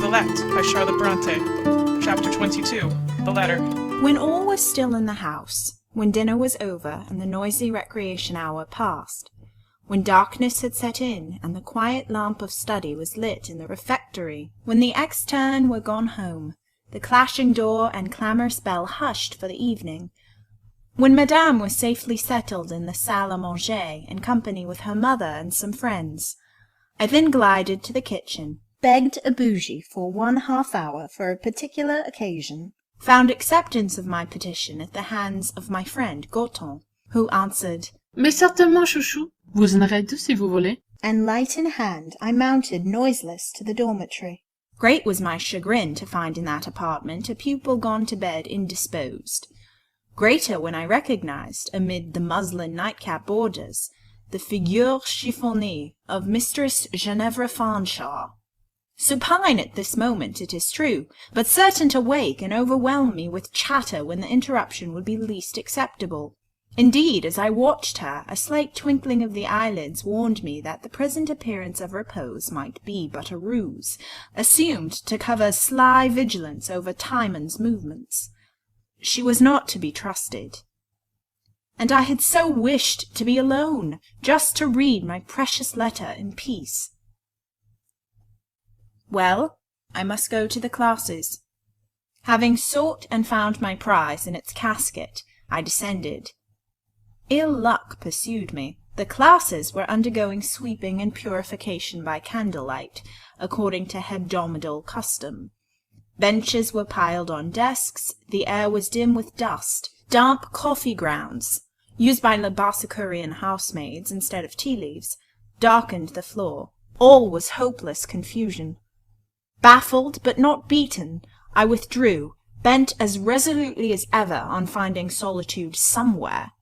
Villette by Charlotte Bronte. Chapter 22. The Letter. When all was still in the house, when dinner was over and the noisy recreation hour past, when darkness had set in and the quiet lamp of study was lit in the refectory, when the externe were gone home, the clashing door and clamorous bell hushed for the evening, when Madame was safely settled in the salle à manger in company with her mother and some friends, I then glided to the kitchen, begged a bougie for 1/2 hour for a particular occasion, found acceptance of my petition at the hands of my friend Goton, who answered, Mais certainement, chouchou, vous en aurez deux si vous voulez. And light in hand I mounted noiseless to the dormitory. Great was my chagrin to find in that apartment a pupil gone to bed indisposed. Greater when I recognized, amid the muslin nightcap borders, the figure chiffonnée of Mistress Ginevra Fanshawe. Supine at this moment, it is true, but certain to wake and overwhelm me with chatter when the interruption would be least acceptable. Indeed, as I watched her, a slight twinkling of the eyelids warned me that the present appearance of repose might be but a ruse, assumed to cover sly vigilance over Timon's movements. She was not to be trusted. And I had so wished to be alone, just to read my precious letter in peace. Well, I must go to the classes. Having sought and found my prize in its casket, I descended. Ill luck pursued me. The classes were undergoing sweeping and purification by candlelight, according to hebdomadal custom. Benches were piled on desks, the air was dim with dust. Damp coffee grounds, used by Labassecourian housemaids instead of tea-leaves, darkened the floor. All was hopeless confusion. Baffled, but not beaten, I withdrew, bent as resolutely as ever on finding solitude somewhere.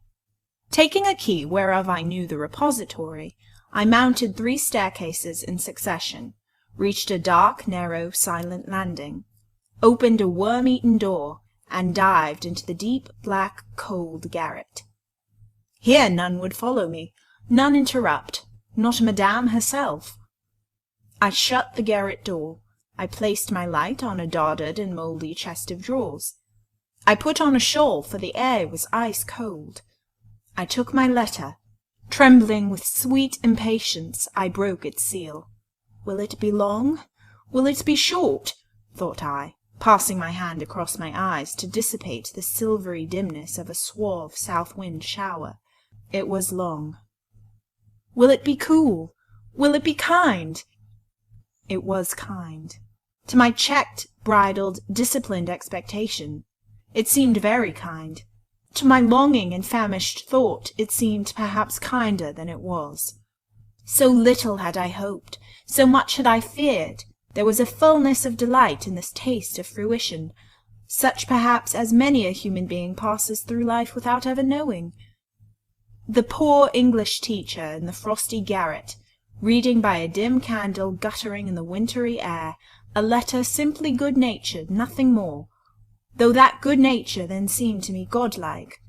Taking a key whereof I knew the repository, I mounted 3 staircases in succession, reached a dark, narrow, silent landing, opened a worm-eaten door, and dived into the deep, black, cold garret. Here none would follow me, none interrupt, not Madame herself. I shut the garret door. I placed my light on a doddered and mouldy chest of drawers. I put on a shawl, for the air was ice-cold. I took my letter. Trembling with sweet impatience, I broke its seal. Will it be long? Will it be short? Thought I, passing my hand across my eyes to dissipate the silvery dimness of a suave south-wind shower. It was long. Will it be cool? Will it be kind? It was kind. To my checked, bridled, disciplined expectation, it seemed very kind. To my longing and famished thought, it seemed perhaps kinder than it was. So little had I hoped, so much had I feared. There was a fullness of delight in this taste of fruition, such perhaps as many a human being passes through life without ever knowing. The poor English teacher in the frosty garret, reading by a dim candle guttering in the wintry air, a letter simply good-natured, nothing more, though that good nature then seemed to me godlike,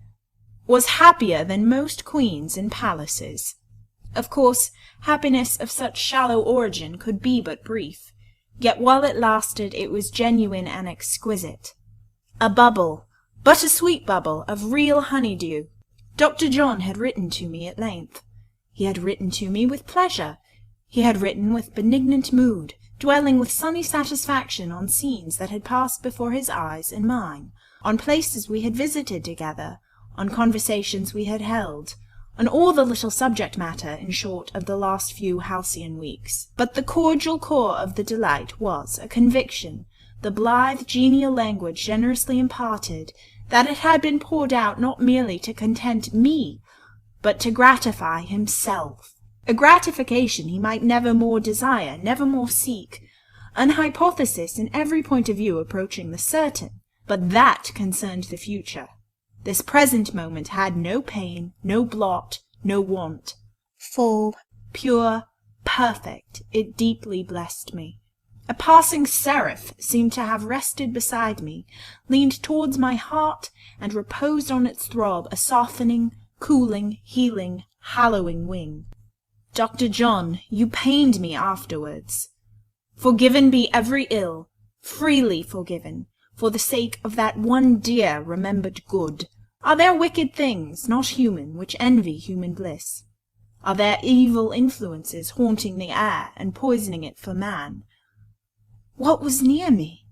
was happier than most queens in palaces. Of course, happiness of such shallow origin could be but brief, yet while it lasted it was genuine and exquisite. A bubble, but a sweet bubble, of real honeydew. Dr. John had written to me at length. He had written to me with pleasure. He had written with benignant mood, dwelling with sunny satisfaction on scenes that had passed before his eyes and mine, on places we had visited together, on conversations we had held, on all the little subject matter, in short, of the last few halcyon weeks. But the cordial core of the delight was a conviction, the blithe, genial language generously imparted, that it had been poured out not merely to content me, but to gratify himself. A gratification he might never more desire, never more seek, an hypothesis in every point of view approaching the certain, but that concerned the future. This present moment had no pain, no blot, no want. Full, pure, perfect, it deeply blessed me. A passing seraph seemed to have rested beside me, leaned towards my heart, and reposed on its throb a softening, cooling, healing, hallowing wing. Dr. John, you pained me afterwards. Forgiven be every ill, freely forgiven, for the sake of that one dear remembered good. Are there wicked things, not human, which envy human bliss? Are there evil influences haunting the air and poisoning it for man? What was near me?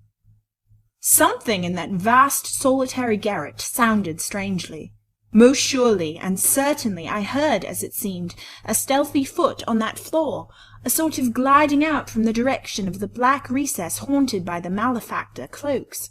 Something in that vast solitary garret sounded strangely. Most surely and certainly I heard, as it seemed, a stealthy foot on that floor, a sort of gliding out from the direction of the black recess haunted by the malefactor cloaks.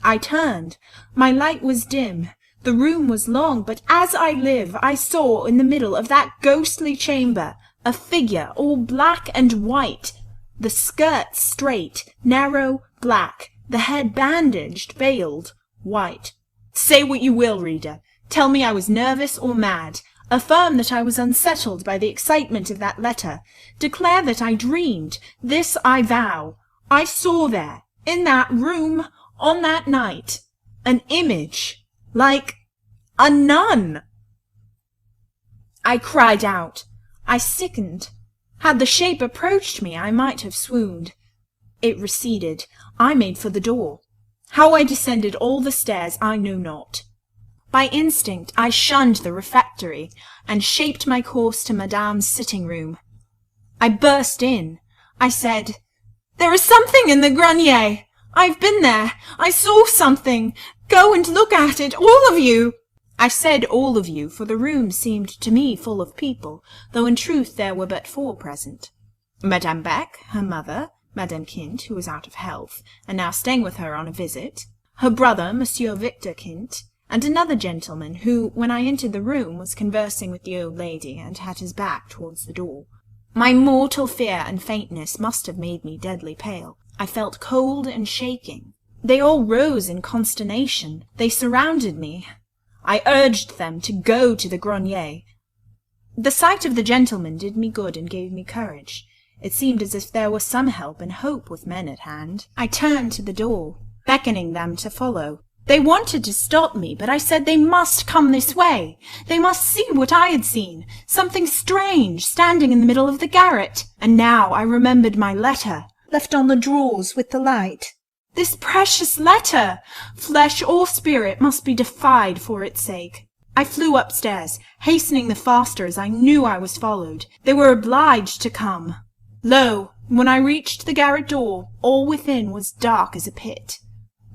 I turned. My light was dim. The room was long, but as I live, I saw in the middle of that ghostly chamber a figure all black and white, the skirts straight, narrow, black, the head bandaged, veiled, white. Say what you will, reader. Tell me I was nervous or mad. Affirm that I was unsettled by the excitement of that letter. Declare that I dreamed. This I vow. I saw there, in that room, on that night, an image, like a nun. I cried out. I sickened. Had the shape approached me, I might have swooned. It receded. I made for the door. How I descended all the stairs I know not. By instinct I shunned the refectory, and shaped my course to Madame's sitting-room. I burst in. I said, "There is something in the grenier. I've been there. I saw something. Go and look at it, all of you." I said all of you, for the room seemed to me full of people, though in truth there were but 4 present. Madame Beck, her mother, Madame Kint, who was out of health, and now staying with her on a visit, her brother, Monsieur Victor Kint, and another gentleman, who, when I entered the room, was conversing with the old lady, and had his back towards the door. My mortal fear and faintness must have made me deadly pale. I felt cold and shaking. They all rose in consternation. They surrounded me. I urged them to go to the grenier. The sight of the gentleman did me good and gave me courage. It seemed as if there was some help and hope with men at hand. I turned to the door, beckoning them to follow. They wanted to stop me, but I said they must come this way. They must see what I had seen, something strange standing in the middle of the garret. And now I remembered my letter, left on the drawers with the light. This precious letter! Flesh or spirit must be defied for its sake. I flew upstairs, hastening the faster as I knew I was followed. They were obliged to come. Lo, when I reached the garret door, all within was dark as a pit.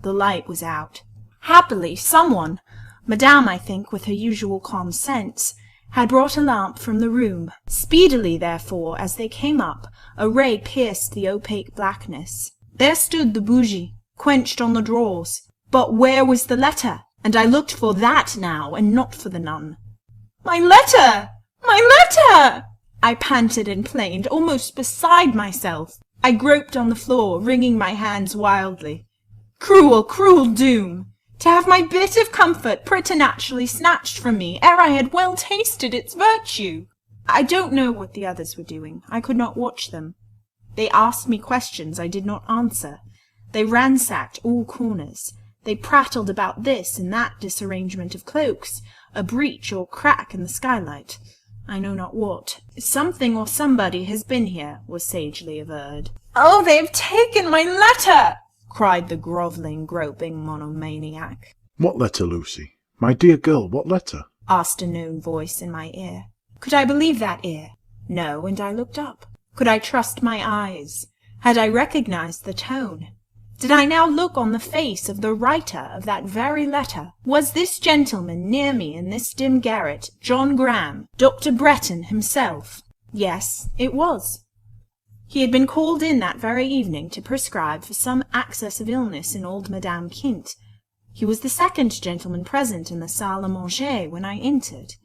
The light was out. Happily, someone, Madame, I think, with her usual calm sense, had brought a lamp from the room. Speedily, therefore, as they came up, a ray pierced the opaque blackness. There stood the bougie, quenched on the drawers. But where was the letter? And I looked for that now, and not for the nun. "My letter! My letter!" I panted and plained, almost beside myself. I groped on the floor, wringing my hands wildly. Cruel, cruel doom! To have my bit of comfort preternaturally snatched from me ere I had well tasted its virtue! I don't know what the others were doing. I could not watch them. They asked me questions I did not answer. They ransacked all corners. They prattled about this and that disarrangement of cloaks, a breach or crack in the skylight. I know not what. Something or somebody has been here, was sagely averred. "Oh, they have taken my letter!" cried the grovelling, groping monomaniac. "What letter, Lucy? My dear girl, what letter?" asked a known voice in my ear. Could I believe that ear? No, and I looked up. Could I trust my eyes? Had I recognized the tone? Did I now look on the face of the writer of that very letter? Was this gentleman near me in this dim garret John Graham, Dr. Bretton himself? Yes, it was. He had been called in that very evening to prescribe for some access of illness in old Madame Kint. He was the second gentleman present in the salle à manger when I entered.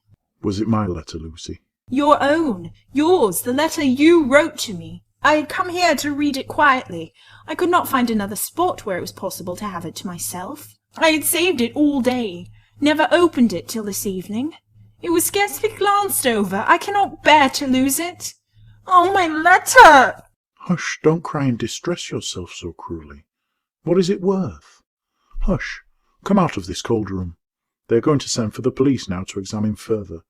Was it my letter, Lucy? Your own, yours, the letter you wrote to me. I had come here to read it quietly. I could not find another spot where it was possible to have it to myself. I had saved it all day, never opened it till this evening. It was scarcely glanced over. I cannot bear to lose it. Oh, my letter! Hush, don't cry and distress yourself so cruelly. What is it worth? Hush, come out of this cold room. They are going to send for the police now to examine further.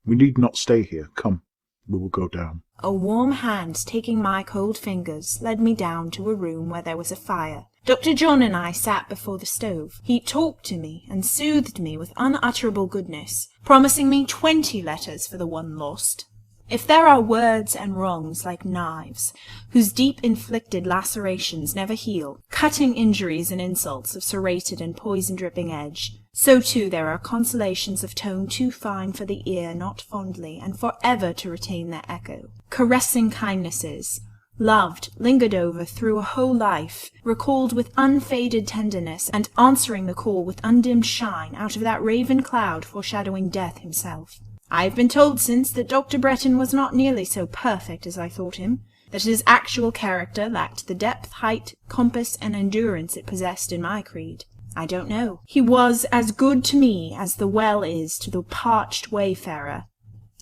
We need not stay here. Come. We will go down. A warm hand taking my cold fingers led me down to a room where there was a fire. Dr. John and I sat before the stove. He talked to me and soothed me with unutterable goodness, promising me 20 letters for the one lost. If there are words and wrongs like knives, whose deep inflicted lacerations never heal, cutting injuries and insults of serrated and poison-dripping edge, so too there are consolations of tone too fine for the ear not fondly and for ever to retain their echo. Caressing kindnesses, loved, lingered over through a whole life, recalled with unfaded tenderness, and answering the call with undimmed shine out of that raven cloud foreshadowing death himself. I have been told since that Dr. Bretton was not nearly so perfect as I thought him, that his actual character lacked the depth, height, compass, and endurance it possessed in my creed. I don't know. He was as good to me as the well is to the parched wayfarer,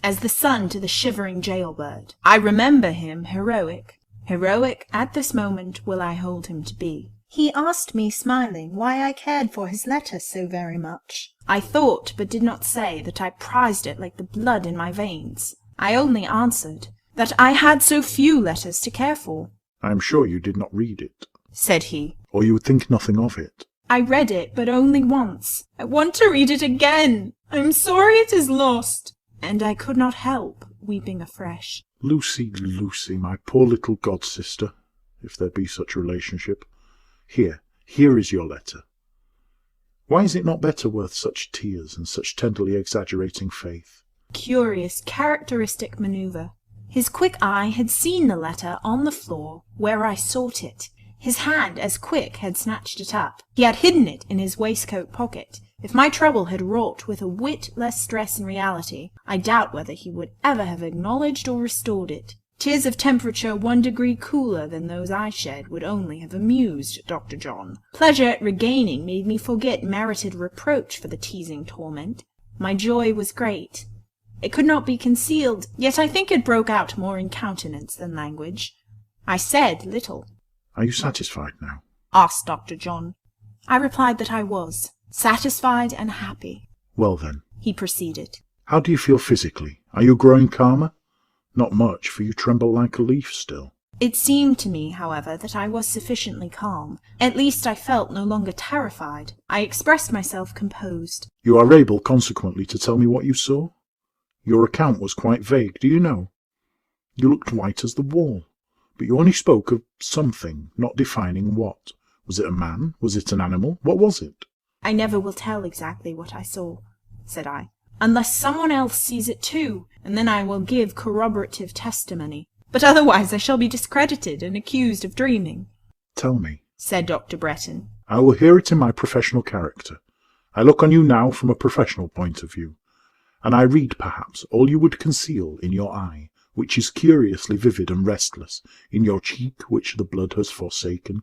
as the sun to the shivering jailbird. I remember him heroic. Heroic at this moment will I hold him to be. He asked me, smiling, why I cared for his letter so very much. I thought, but did not say, that I prized it like the blood in my veins. I only answered that I had so few letters to care for. I am sure you did not read it, said he, or you would think nothing of it. I read it, but only once. I want to read it again. I am sorry it is lost. And I could not help weeping afresh. Lucy, Lucy, my poor little god-sister, if there be such relationship. Here is your letter. Why is it not better worth such tears and such tenderly exaggerating faith? Curious, characteristic manoeuvre. His quick eye had seen the letter on the floor where I sought it. His hand, as quick, had snatched it up. He had hidden it in his waistcoat pocket. If my trouble had wrought with a whit less stress in reality, I doubt whether he would ever have acknowledged or restored it. Tears of temperature 1 degree cooler than those I shed would only have amused Dr. John. Pleasure at regaining made me forget merited reproach for the teasing torment. My joy was great. It could not be concealed, yet I think it broke out more in countenance than language. I said little. Are you satisfied now? Asked Dr. John. I replied that I was, satisfied and happy. Well then, he proceeded. How do you feel physically? Are you growing calmer? Not much, for you tremble like a leaf still. It seemed to me, however, that I was sufficiently calm. At least I felt no longer terrified. I expressed myself composed. You are able, consequently, to tell me what you saw? Your account was quite vague, do you know? You looked white as the wall, but you only spoke of something, not defining what. Was it a man? Was it an animal? What was it? I never will tell exactly what I saw, said I, unless someone else sees it too, and then I will give corroborative testimony. But otherwise I shall be discredited and accused of dreaming. Tell me, said Dr. Bretton. I will hear it in my professional character. I look on you now from a professional point of view, and I read, perhaps, all you would conceal in your eye, which is curiously vivid and restless, in your cheek, which the blood has forsaken,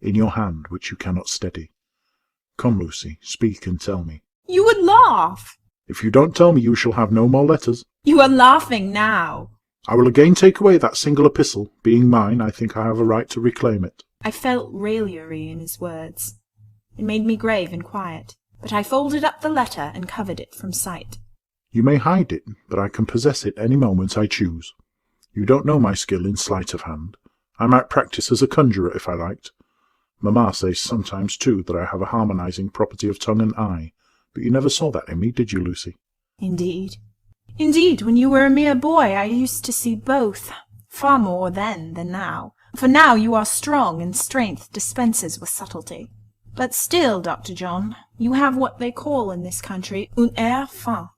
in your hand, which you cannot steady. Come, Lucy, speak and tell me. You would laugh. If you don't tell me, you shall have no more letters. You are laughing now. I will again take away that single epistle. Being mine, I think I have a right to reclaim it. I felt raillery in his words. It made me grave and quiet, but I folded up the letter and covered it from sight. You may hide it, but I can possess it any moment I choose. You don't know my skill in sleight of hand. I might practise as a conjurer if I liked. Mamma says sometimes, too, that I have a harmonizing property of tongue and eye, but you never saw that in me, did you, Lucy? Indeed. Indeed, when you were a mere boy, I used to see both, far more then than now. For now you are strong, and strength dispenses with subtlety. But still, Dr. John, you have what they call in this country un air fin,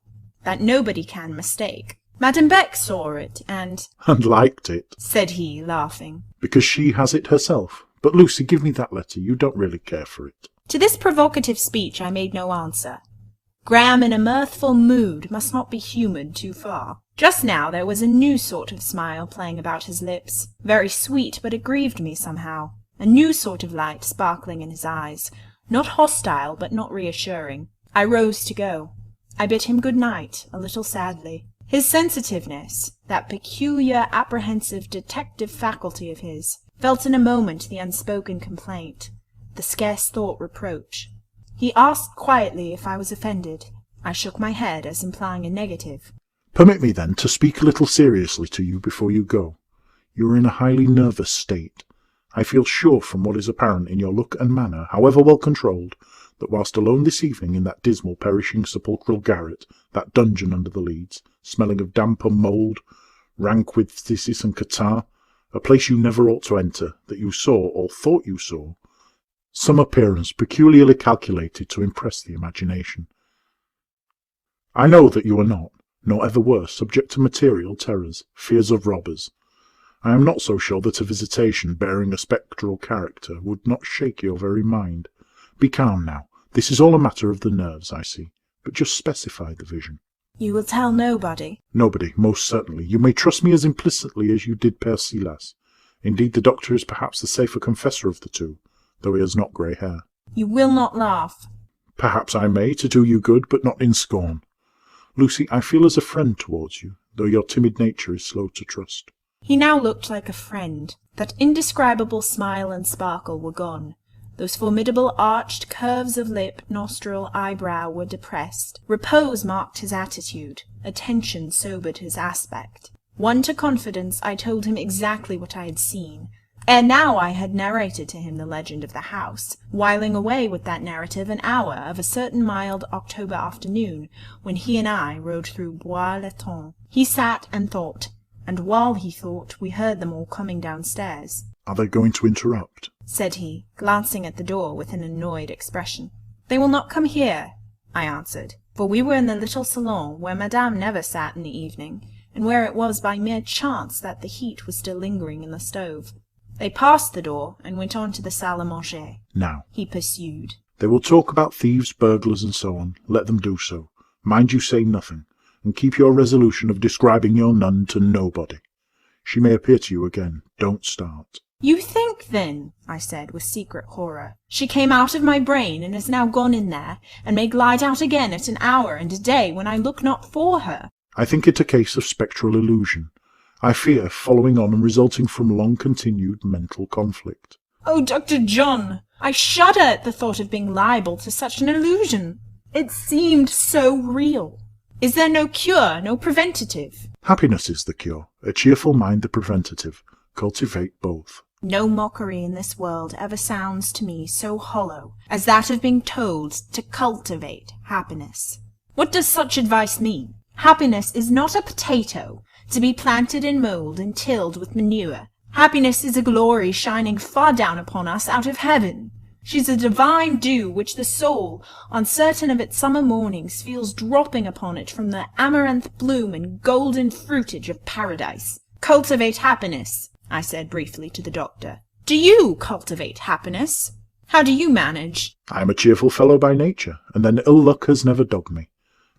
that nobody can mistake. Madame Beck saw it, and liked it, said he, laughing. Because she has it herself. But, Lucy, give me that letter. You don't really care for it. To this provocative speech I made no answer. Graham in a mirthful mood must not be humoured too far. Just now there was a new sort of smile playing about his lips, very sweet, but it grieved me somehow. A new sort of light sparkling in his eyes, not hostile, but not reassuring. I rose to go. I bid him good night, a little sadly. His sensitiveness, that peculiar, apprehensive, detective faculty of his, felt in a moment the unspoken complaint, the scarce thought reproach. He asked quietly if I was offended. I shook my head as implying a negative. Permit me, then, to speak a little seriously to you before you go. You are in a highly nervous state. I feel sure from what is apparent in your look and manner, however well controlled, that whilst alone this evening in that dismal, perishing sepulchral garret, that dungeon under the Leads, smelling of damp and mould, rank with phthisis and catarrh, a place you never ought to enter, that you saw, or thought you saw, some appearance peculiarly calculated to impress the imagination. I know that you are not, nor ever were, subject to material terrors, fears of robbers. I am not so sure that a visitation bearing a spectral character would not shake your very mind. Be calm now. This is all a matter of the nerves, I see. But just specify the vision. You will tell nobody? Nobody, most certainly. You may trust me as implicitly as you did Père Silas. Indeed, the doctor is perhaps the safer confessor of the two, though he has not grey hair. You will not laugh? Perhaps I may, to do you good, but not in scorn. Lucy, I feel as a friend towards you, though your timid nature is slow to trust. He now looked like a friend. That indescribable smile and sparkle were gone. Those formidable arched curves of lip, nostril, eyebrow were depressed. Repose marked his attitude. Attention sobered his aspect. Won to confidence, I told him exactly what I had seen. Ere now I had narrated to him the legend of the house, whiling away with that narrative an hour of a certain mild October afternoon, when he and I rode through Bois-l'Étang. He sat and thought, and while he thought, we heard them all coming downstairs. Are they going to interrupt? Said he, glancing at the door with an annoyed expression. They will not come here, I answered, for we were in the little salon where Madame never sat in the evening, and where it was by mere chance that the heat was still lingering in the stove. They passed the door and went on to the salle à manger. Now, he pursued, they will talk about thieves, burglars, and so on. Let them do so. Mind you say nothing, and keep your resolution of describing your nun to nobody. She may appear to you again. Don't start. You think, then, I said with secret horror, she came out of my brain and is now gone in there, and may glide out again at an hour and a day when I look not for her? I think it a case of spectral illusion. I fear following on and resulting from long-continued mental conflict. Oh, Dr. John, I shudder at the thought of being liable to such an illusion. It seemed so real. Is there no cure, no preventative? Happiness is the cure, a cheerful mind the preventative. Cultivate both. No mockery in this world ever sounds to me so hollow as that of being told to cultivate happiness. What does such advice mean? Happiness is not a potato, to be planted in mould and tilled with manure. Happiness is a glory shining far down upon us out of heaven. She's a divine dew which the soul, on certain of its summer mornings, feels dropping upon it from the amaranth bloom and golden fruitage of paradise. Cultivate happiness, I said briefly to the doctor. Do you cultivate happiness? How do you manage? I am a cheerful fellow by nature, and then ill luck has never dogged me.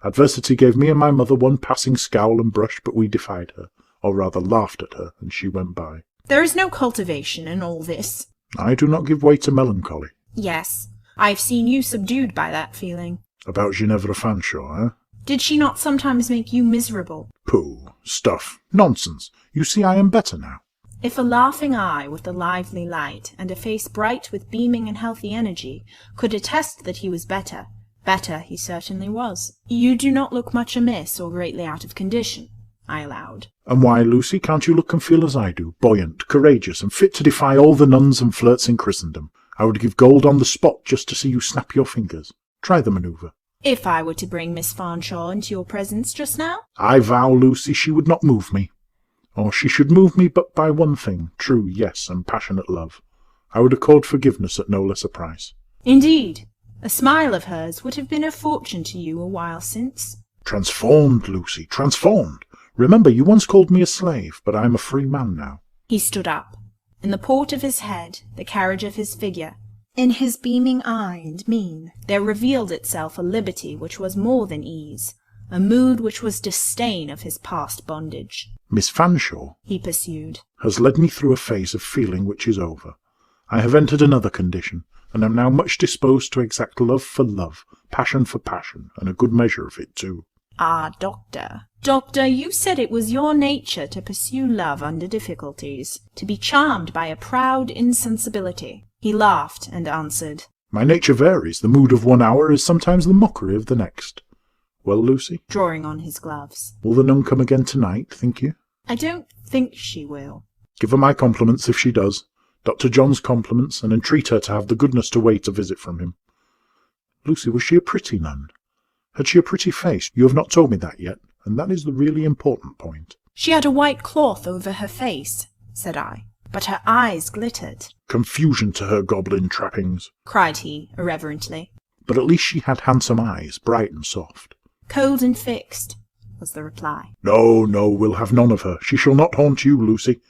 Adversity gave me and my mother one passing scowl and brush, but we defied her, or rather laughed at her, and she went by. There is no cultivation in all this. I do not give way to melancholy. Yes, I have seen you subdued by that feeling. About Ginevra Fanshawe, eh? Did she not sometimes make you miserable? Pooh, stuff, nonsense. You see I am better now. If a laughing eye with a lively light, and a face bright with beaming and healthy energy, could attest that he was better he certainly was. You do not look much amiss or greatly out of condition, I allowed. And why, Lucy, can't you look and feel as I do, buoyant, courageous, and fit to defy all the nuns and flirts in Christendom? I would give gold on the spot just to see you snap your fingers. Try the manoeuvre. If I were to bring Miss Fanshawe into your presence just now? I vow, Lucy, she would not move me. Or she should move me but by one thing, true, yes, and passionate love. I would accord forgiveness at no less a price. Indeed. A smile of hers would have been a fortune to you a while since. Transformed, Lucy, transformed. Remember, you once called me a slave, but I am a free man now. He stood up. In the port of his head, the carriage of his figure, in his beaming eye and mien, there revealed itself a liberty which was more than ease, a mood which was disdain of his past bondage. Miss Fanshawe, he pursued, has led me through a phase of feeling which is over. I have entered another condition, and am now much disposed to exact love for love, passion for passion, and a good measure of it too. Ah, Doctor, you said it was your nature to pursue love under difficulties, to be charmed by a proud insensibility. He laughed and answered, My nature varies. The mood of one hour is sometimes the mockery of the next. Well, Lucy? Drawing on his gloves. Will the nun come again tonight, think you? I don't think she will. Give her my compliments if she does. Dr. John's compliments, and entreat her to have the goodness to wait a visit from him. Lucy, was she a pretty nun? Had she a pretty face? You have not told me that yet, and that is the really important point. She had a white cloth over her face, said I, but her eyes glittered. Confusion to her goblin trappings, cried he, irreverently. But at least she had handsome eyes, bright and soft. Cold and fixed, was the reply. No, no, we'll have none of her. She shall not haunt you, Lucy.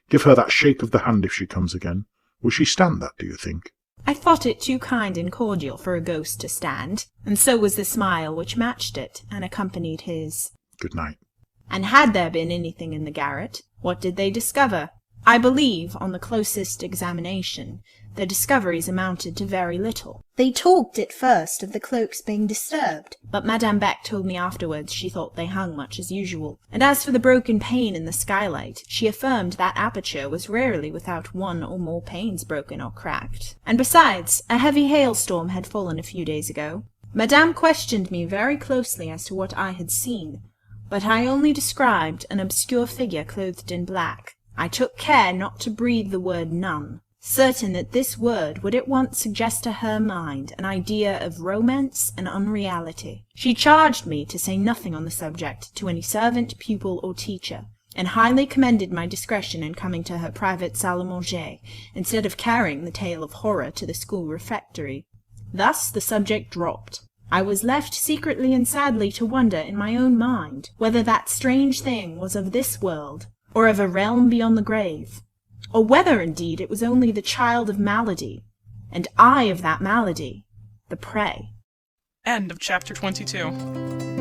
Give her that shake of the hand if she comes again. Will she stand that, do you think? I thought it too kind and cordial for a ghost to stand, and so was the smile which matched it and accompanied his. Good night. And had there been anything in the garret, what did they discover? I believe, on the closest examination, their discoveries amounted to very little. They talked at first of the cloaks being disturbed, but Madame Beck told me afterwards she thought they hung much as usual. And as for the broken pane in the skylight, she affirmed that aperture was rarely without one or more panes broken or cracked. And besides, a heavy hailstorm had fallen a few days ago. Madame questioned me very closely as to what I had seen, but I only described an obscure figure clothed in black. I took care not to breathe the word nun, certain that this word would at once suggest to her mind an idea of romance and unreality. She charged me to say nothing on the subject to any servant, pupil, or teacher, and highly commended my discretion in coming to her private salle à manger, instead of carrying the tale of horror to the school refectory. Thus the subject dropped. I was left secretly and sadly to wonder in my own mind whether that strange thing was of this world, or of a realm beyond the grave, or whether indeed it was only the child of malady, and I of that malady, the prey. End of chapter 22.